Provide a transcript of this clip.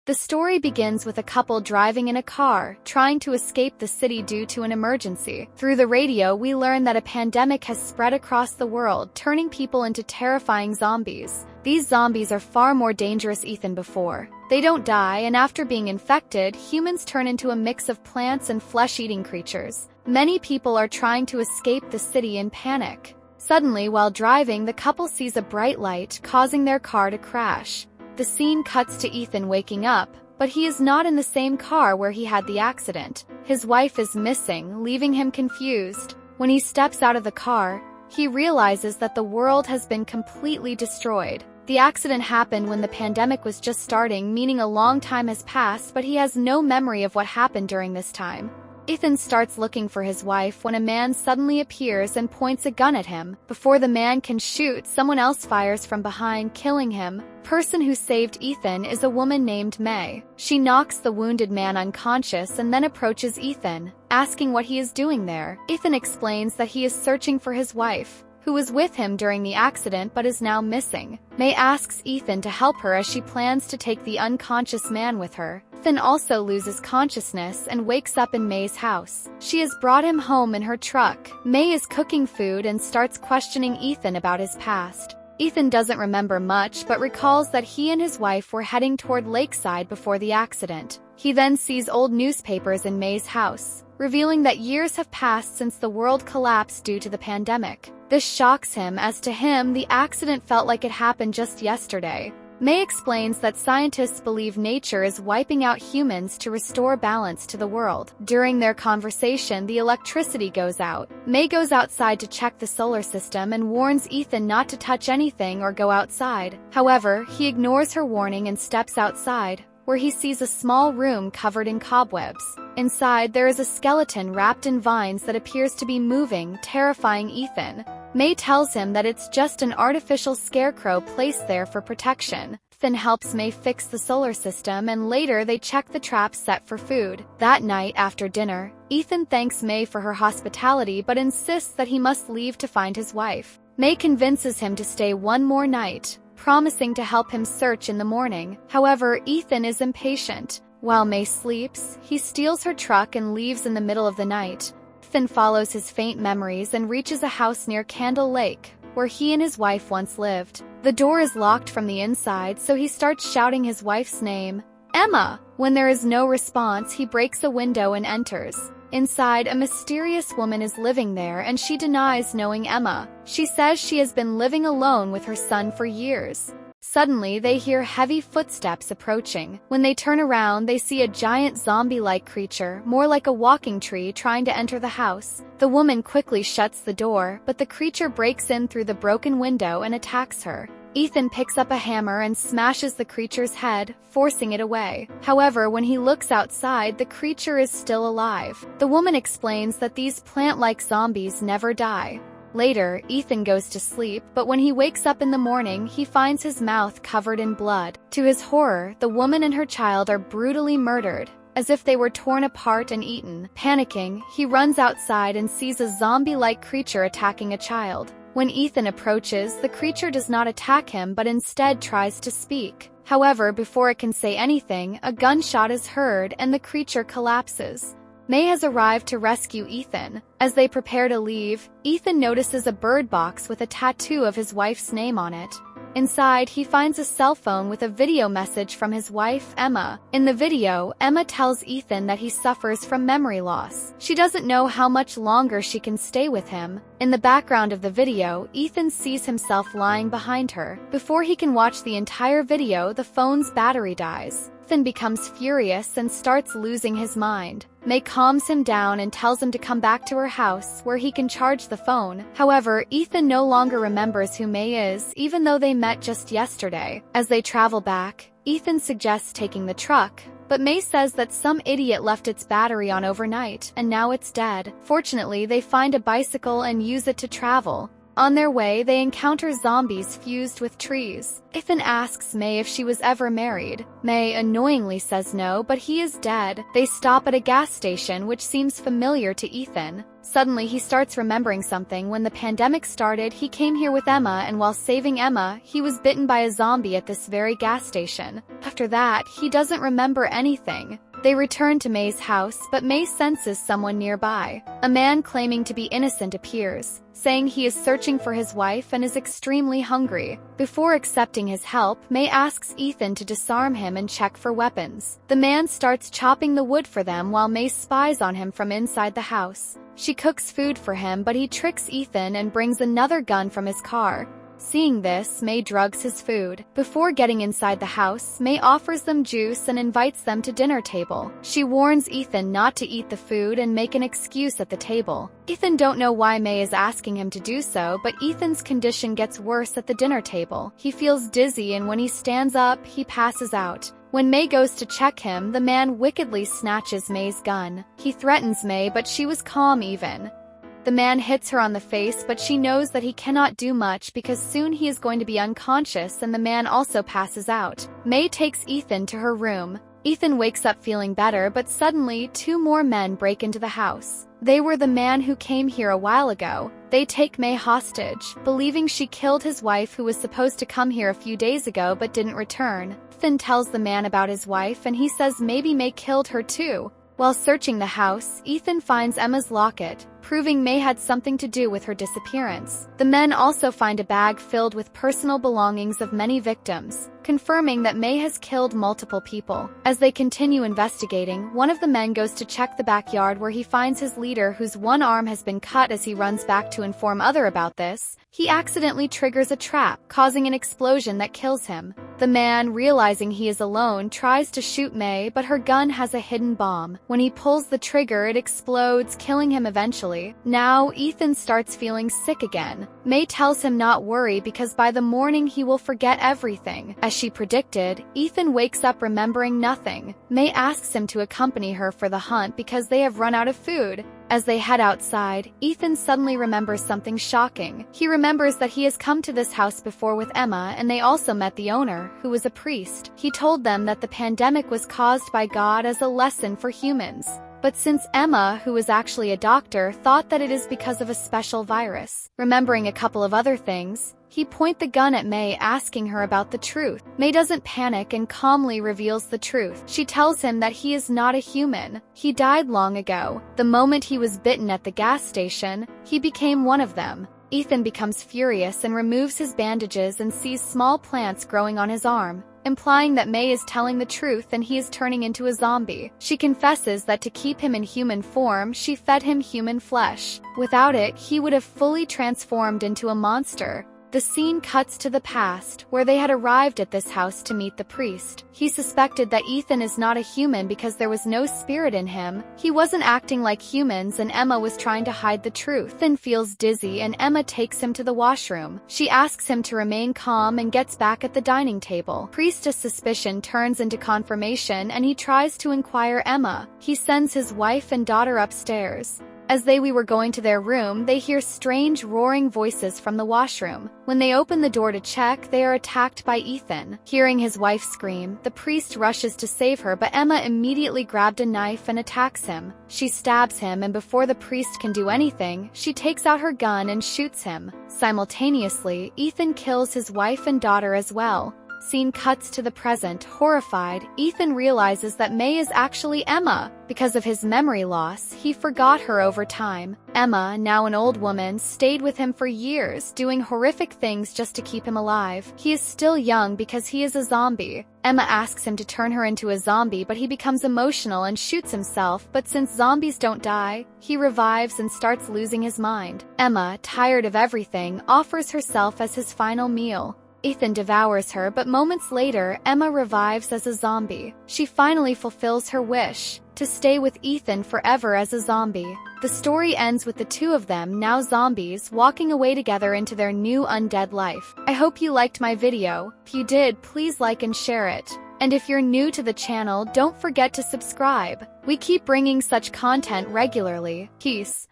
The story begins with a couple driving in a car, trying to escape the city due to an emergency. Through the radio, we learn that a pandemic has spread across the world, turning people into terrifying zombies. These zombies are far more dangerous than before. They don't die, and after being infected, humans turn into a mix of plants and flesh-eating creatures. Many people are trying to escape the city in panic. Suddenly, while driving, the couple sees a bright light, causing their car to crash. The scene cuts to Ethan waking up, but he is not in the same car where he had the accident. His wife is missing, leaving him confused. When he steps out of the car, he realizes that the world has been completely destroyed. The accident happened when the pandemic was just starting, meaning a long time has passed, but he has no memory of what happened during this time. Ethan starts looking for his wife when a man suddenly appears and points a gun at him. Before the man can shoot, someone else fires from behind, killing him. The person who saved Ethan is a woman named May. She knocks the wounded man unconscious and then approaches Ethan, asking what he is doing there. Ethan explains that he is searching for his wife, who was with him during the accident but is now missing. May asks Ethan to help her as she plans to take the unconscious man with her. Ethan also loses consciousness and wakes up in May's house. She has brought him home in her truck. May is cooking food and starts questioning Ethan about his past. Ethan doesn't remember much but recalls that he and his wife were heading toward Lakeside before the accident. He then sees old newspapers in May's house, revealing that years have passed since the world collapsed due to the pandemic. This shocks him, as to him, the accident felt like it happened just yesterday. May explains that scientists believe nature is wiping out humans to restore balance to the world. During their conversation, the electricity goes out. May goes outside to check the solar system and warns Ethan not to touch anything or go outside. However, he ignores her warning and steps outside, where he sees a small room covered in cobwebs. Inside, there is a skeleton wrapped in vines that appears to be moving, terrifying Ethan. May tells him that it's just an artificial scarecrow placed there for protection. Ethan helps May fix the solar system, and later they check the traps set for food. That night, after dinner, Ethan thanks May for her hospitality but insists that he must leave to find his wife. May convinces him to stay one more night, promising to help him search in the morning. However, Ethan is impatient. While May sleeps, he steals her truck and leaves in the middle of the night. Ethan follows his faint memories and reaches a house near Candle Lake, where he and his wife once lived. The door is locked from the inside, so he starts shouting his wife's name, Emma. When there is no response, he breaks a window and enters. Inside, a mysterious woman is living there, and she denies knowing Emma. She says she has been living alone with her son for years. Suddenly, they hear heavy footsteps approaching. When they turn around, they see a giant zombie-like creature, more like a walking tree, trying to enter the house. The woman quickly shuts the door, but the creature breaks in through the broken window and attacks her. Ethan picks up a hammer and smashes the creature's head, forcing it away. However, when he looks outside, the creature is still alive. The woman explains that these plant-like zombies never die. Later, Ethan goes to sleep, but when he wakes up in the morning, he finds his mouth covered in blood. To his horror, the woman and her child are brutally murdered, as if they were torn apart and eaten. Panicking, he runs outside and sees a zombie-like creature attacking a child. When Ethan approaches, the creature does not attack him but instead tries to speak. However, before it can say anything, a gunshot is heard and the creature collapses. May has arrived to rescue Ethan. As they prepare to leave, Ethan notices a bird box with a tattoo of his wife's name on it. Inside, he finds a cell phone with a video message from his wife, Emma. In the video, Emma tells Ethan that he suffers from memory loss. She doesn't know how much longer she can stay with him. In the background of the video, Ethan sees himself lying behind her. Before he can watch the entire video, the phone's battery dies. Ethan becomes furious and starts losing his mind. May calms him down and tells him to come back to her house, where he can charge the phone. However, Ethan no longer remembers who May is, even though they met just yesterday. As they travel back, Ethan suggests taking the truck, but May says that some idiot left its battery on overnight, and now it's dead. Fortunately, they find a bicycle and use it to travel. On their way, they encounter zombies fused with trees. Ethan asks May if she was ever married. May annoyingly says no, but he is dead. They stop at a gas station, which seems familiar to Ethan. Suddenly, he starts remembering something. When the pandemic started, he came here with Emma, and while saving Emma, he was bitten by a zombie at this very gas station. After that, he doesn't remember anything. They return to May's house, but May senses someone nearby. A man claiming to be innocent appears, saying he is searching for his wife and is extremely hungry. Before accepting his help, May asks Ethan to disarm him and check for weapons. The man starts chopping the wood for them while May spies on him from inside the house. She cooks food for him, but he tricks Ethan and brings another gun from his car. Seeing this, May drugs his food. Before getting inside the house, May offers them juice and invites them to dinner table. She warns Ethan not to eat the food and make an excuse at the table. Ethan don't know why May is asking him to do so, but Ethan's condition gets worse at the dinner table. He feels dizzy, and when he stands up, he passes out. When May goes to check him, the man wickedly snatches May's gun. He threatens May, but she was calm even. The man hits her on the face, but she knows that he cannot do much because soon he is going to be unconscious, and the man also passes out. May takes Ethan to her room. Ethan wakes up feeling better, but suddenly 2 more men break into the house. They were the man who came here a while ago. They take May hostage, believing she killed his wife, who was supposed to come here a few days ago but didn't return. Ethan tells the man about his wife, and he says maybe May killed her too. While searching the house, Ethan finds Emma's locket, proving May had something to do with her disappearance. The men also find a bag filled with personal belongings of many victims, confirming that May has killed multiple people. As they continue investigating, one of the men goes to check the backyard, where he finds his leader, whose one arm has been cut. As he runs back to inform others about this, he accidentally triggers a trap, causing an explosion that kills him. The man, realizing he is alone, tries to shoot May, but her gun has a hidden bomb. When he pulls the trigger, it explodes, killing him eventually. Now, Ethan starts feeling sick again. May tells him not worry because by the morning he will forget everything. As she predicted, Ethan wakes up remembering nothing. May asks him to accompany her for the hunt because they have run out of food. As they head outside, Ethan suddenly remembers something shocking. He remembers that he has come to this house before with Emma, and they also met the owner, who was a priest. He told them that the pandemic was caused by God as a lesson for humans. But since Emma, who was actually a doctor, thought that it is because of a special virus. Remembering a couple of other things, he points the gun at May, asking her about the truth. May doesn't panic and calmly reveals the truth. She tells him that he is not a human. He died long ago. The moment he was bitten at the gas station, he became one of them. Ethan becomes furious and removes his bandages and sees small plants growing on his arm, implying that May is telling the truth and he is turning into a zombie. She confesses that to keep him in human form, she fed him human flesh. Without it, he would have fully transformed into a monster. The scene cuts to the past, where they had arrived at this house to meet the priest. He suspected that Ethan is not a human because there was no spirit in him. He wasn't acting like humans, and Emma was trying to hide the truth. Ethan feels dizzy, and Emma takes him to the washroom. She asks him to remain calm and gets back at the dining table. Priest's suspicion turns into confirmation, and he tries to inquire Emma. He sends his wife and daughter upstairs. As they were going to their room, they hear strange roaring voices from the washroom. When they open the door to check, they are attacked by Ethan. Hearing his wife scream, the priest rushes to save her, but Emma immediately grabbed a knife and attacks him. She stabs him, and before the priest can do anything, she takes out her gun and shoots him. Simultaneously, Ethan kills his wife and daughter as well. Scene cuts to the present. Horrified, Ethan realizes that May is actually Emma. Because of his memory loss, he forgot her over time. Emma, now an old woman, stayed with him for years, doing horrific things just to keep him alive. He is still young because he is a zombie. Emma asks him to turn her into a zombie, but he becomes emotional and shoots himself. But since zombies don't die, he revives and starts losing his mind. Emma, tired of everything, offers herself as his final meal. Ethan devours her, but moments later, Emma revives as a zombie. She finally fulfills her wish to stay with Ethan forever as a zombie. The story ends with the two of them, now zombies, walking away together into their new undead life. I hope you liked my video. If you did, please like and share it. And if you're new to the channel, don't forget to subscribe. We keep bringing such content regularly. Peace.